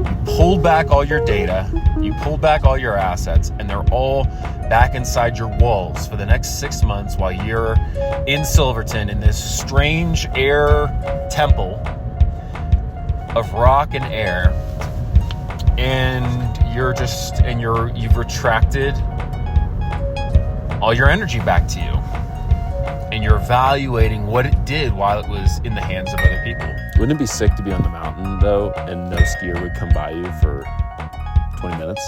you pulled back all your data, you pulled back all your assets, and they're all back inside your walls for the next 6 months while you're in Silverton in this strange air temple of rock and air. And you've retracted all your energy back to you. And you're evaluating what it did while it was in the hands of other people. Wouldn't it be sick to be on the mountain, though, and no skier would come by you for 20 minutes?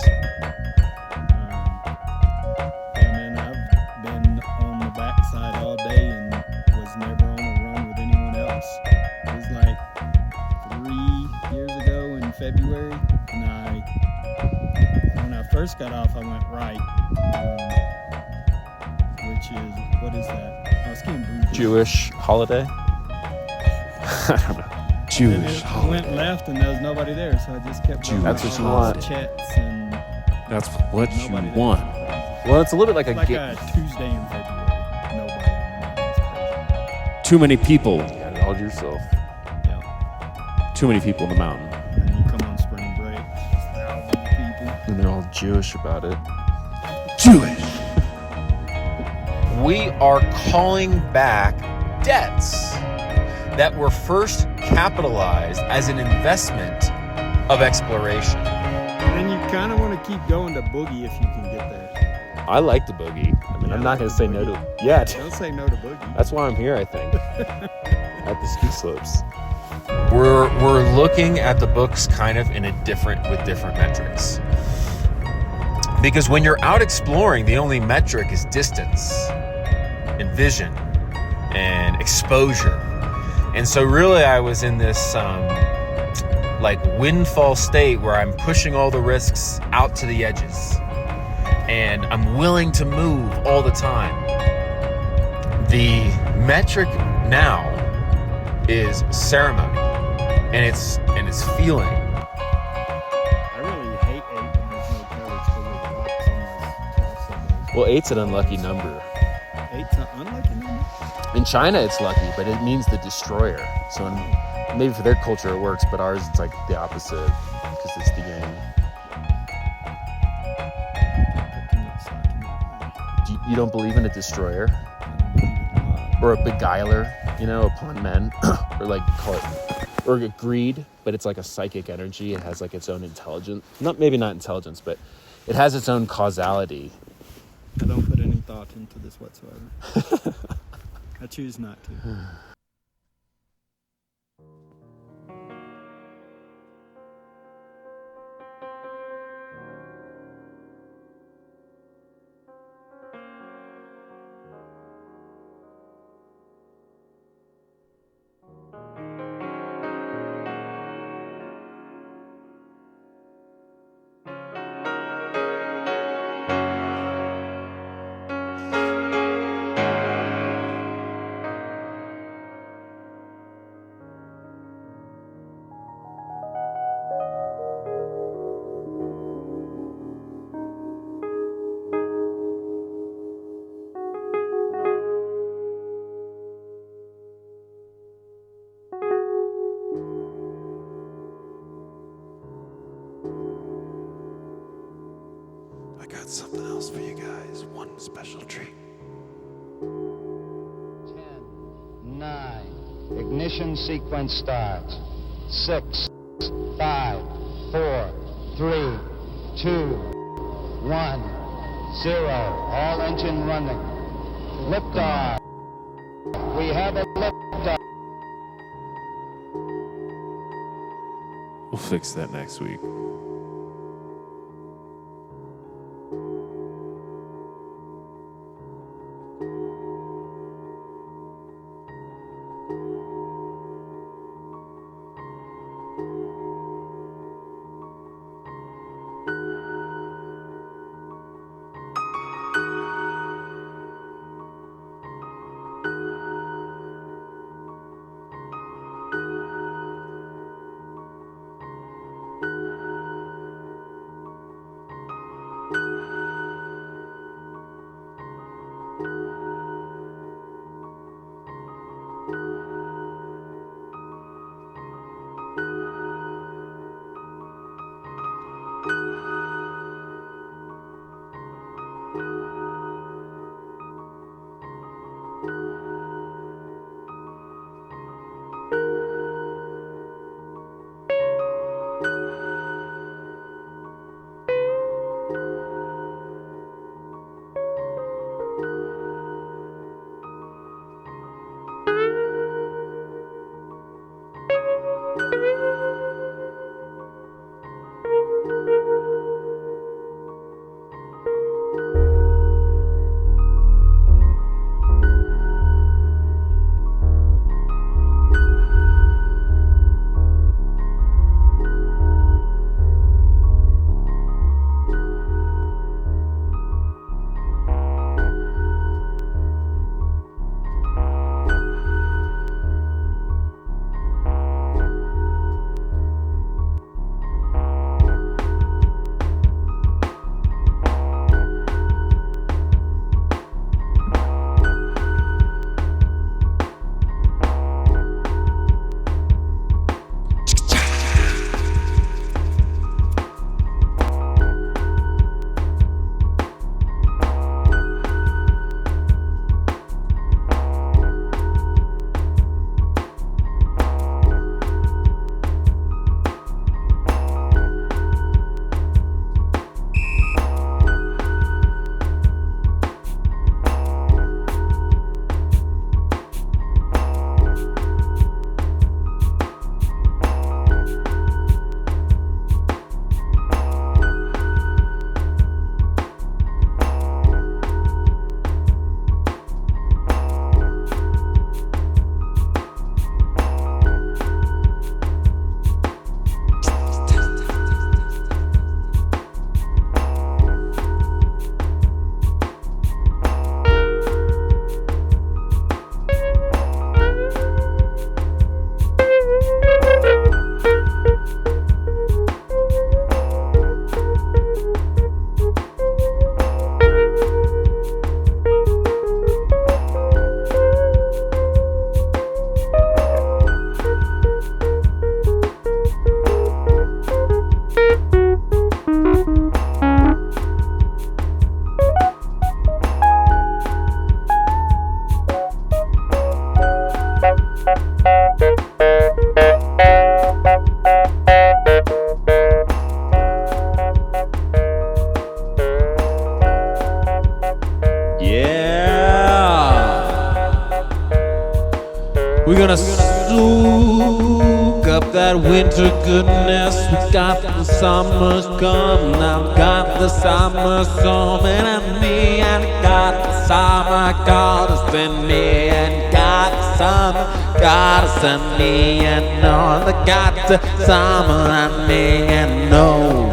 I've been on the backside all day and was never on a run with anyone else. It was like 3 years ago in February, and when I first got off, I went right, which is, what is that? I was getting bruised. Jewish holiday? I don't know. Jewish I holiday. went left and there was nobody there, so I just kept going. That's what you all want. those chats and That's what you nobody there. want. Well, it's a little bit like It's a like game. a Tuesday in February. Nobody on the mountain. It's crazy. Too many people. You gotta hold yourself. Yeah. Too many people in the mountain. And you come on spring break, just thousands of people. And they're all Jewish about it. Jewish! We are calling back debts that were first capitalized as an investment of exploration. And then you kind of want to keep going to boogie if you can get there. I like the boogie. I mean, I'm not going to say no to it yet. Don't say no to boogie. That's why I'm here, I think. At the ski slopes. We're looking at the books kind of with different metrics. Because when you're out exploring, the only metric is distance and vision and exposure. And so really I was in this windfall state where I'm pushing all the risks out to the edges. And I'm willing to move all the time. The metric now is ceremony. And it's feeling. I really hate 8 when there's no courage for the rocks on the Well, 8's an unlucky number. 8's an unlucky number? In China, it's lucky, but it means the destroyer. So maybe for their culture it works, but ours, it's like the opposite, because it's the yang. You don't believe in a destroyer? Or a beguiler, upon men? Or call it, or a greed, but it's like a psychic energy. It has its own intelligence. Maybe not intelligence, but it has its own causality. I don't put any thought into this whatsoever. I choose not to. I got something else for you guys. One special treat. 10, 9, ignition sequence starts. 6, 5, 4, 3, 2, 1, 0. All engine running. Liftoff. We have a liftoff. We'll fix that next week. We're gonna soak up that winter goodness. We got the summer's come, now got the summer storm and me, and got the summer got us in me, and got the summer got us in me, and no, the got the summer and me, and no.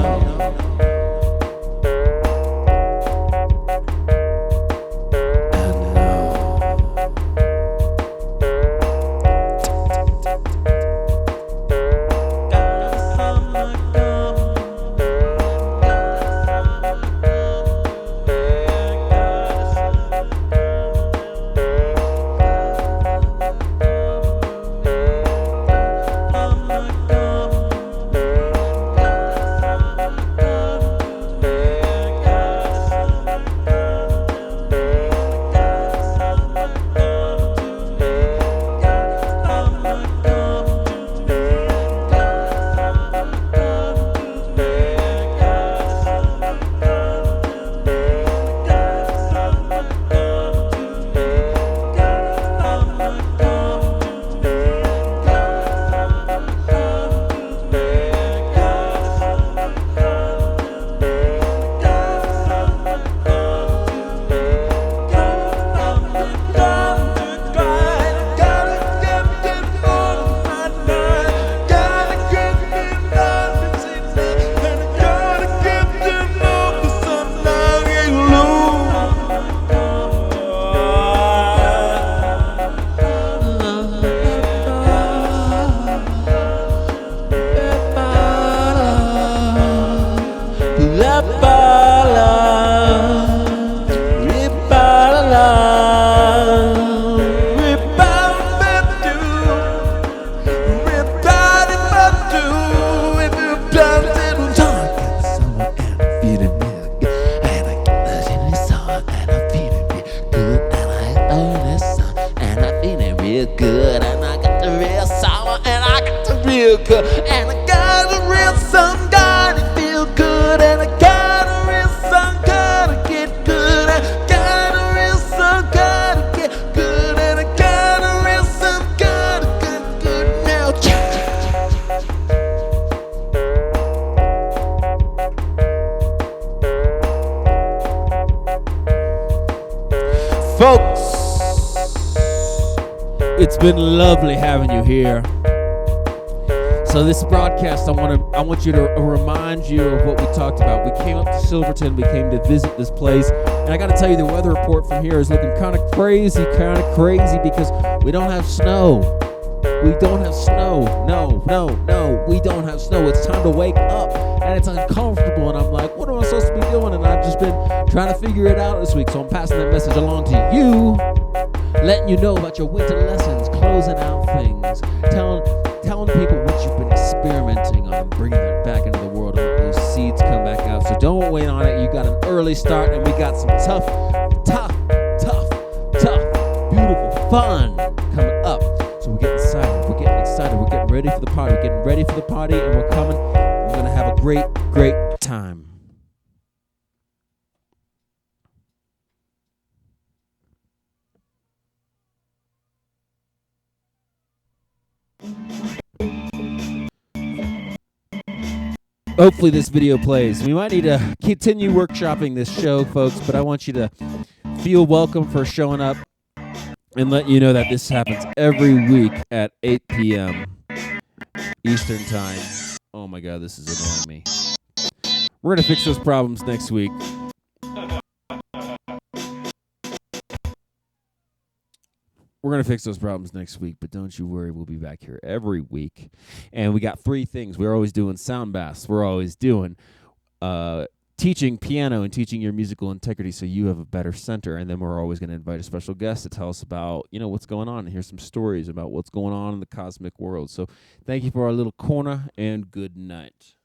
the real sour, and I got the real good, and I got the real some gotta feel good, and I got a real some gotta get good, I got a real some gotta get good, and I got a real some gotta get good now. Folks, it's been lovely having you here. So this broadcast, I want you to remind you of what we talked about. We came up to Silverton, we came to visit this place, and I got to tell you, the weather report from here is looking kind of crazy because we don't have snow. We don't have snow. No, we don't have snow. It's time to wake up, and it's uncomfortable, and I'm like, what am I supposed to be doing? And I've just been trying to figure it out this week, so I'm passing that message along to you, letting you know about your winter lessons, closing out things, telling people what you've been experimenting on and bringing it back into the world and let those seeds come back out. So don't wait on it. You got an early start, and we got some tough, beautiful fun coming up. So we're getting excited. We're getting ready for the party. And we're coming. We're going to have a great time. Hopefully this video plays. We might need to continue workshopping this show, folks, but I want you to feel welcome for showing up and let you know that this happens every week at 8 p.m. Eastern Time. Oh my God, this is annoying me. We're going to fix those problems next week. But don't you worry, we'll be back here every week. And we got 3 things. We're always doing sound baths. We're always doing teaching piano and teaching your musical integrity so you have a better center. And then we're always going to invite a special guest to tell us about, what's going on and hear some stories about what's going on in the cosmic world. So thank you for our little corner, and good night.